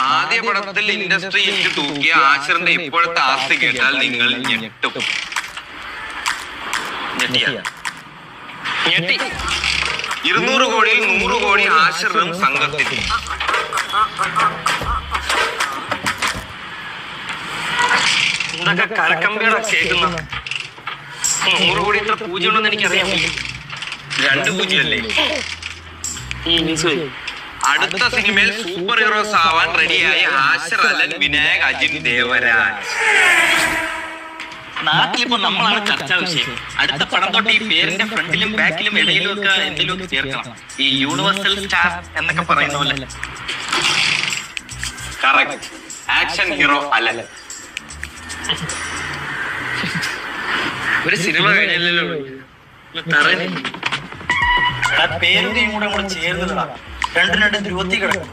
ആദ്യ പടത്തിൽ ഇൻഡസ്ട്രി ഇട്ട് തൂക്കിയ ആശറിന്റെ ഇപ്പോഴത്തെ ആസ്തി കേട്ടാൽ നിങ്ങൾ ഞെട്ടും. ഞെട്ടി. 200 കോടിയിൽ 100 കോടി ആശറും സംഘത്തിനും. എന്തൊക്കെ കരക്കമ്പികളെ കേൾക്കുന്ന 100 കോടി ഇത്ര പൂജ ഉണ്ടെന്ന് എനിക്കറിയാം. 2 പൂജയല്ലേ? അടുത്ത സിനിമയിൽ സൂപ്പർ ഹീറോസ് ആവാൻ റെഡിയായ ആശർ അലൻ, വിനായക്, അജിൻ ദേവരാജ്. നാട്ടിലിപ്പോ നമ്മളാണ് ചർച്ചാ വിഷയം. അടുത്ത പടം തൊട്ട് ഈ പേരിന്റെ ഫ്രണ്ടിലും ബാക്കിലും ഇടയിലും ഒക്കെ എന്തെങ്കിലും ചേർക്കണം. ഈ യൂണിവേഴ്സൽ സ്റ്റാർ എന്നൊക്കെ പറയുന്ന പോലെ. കറക്റ്റ്. Action hero Alan. ഒരു സിനിമ കഴിഞ്ഞല്ലോ പേരിന്റെയും കൂടെ ചേർന്നതാണ്. രണ്ടും ധ്രുവത്തിൽ കിടക്കും.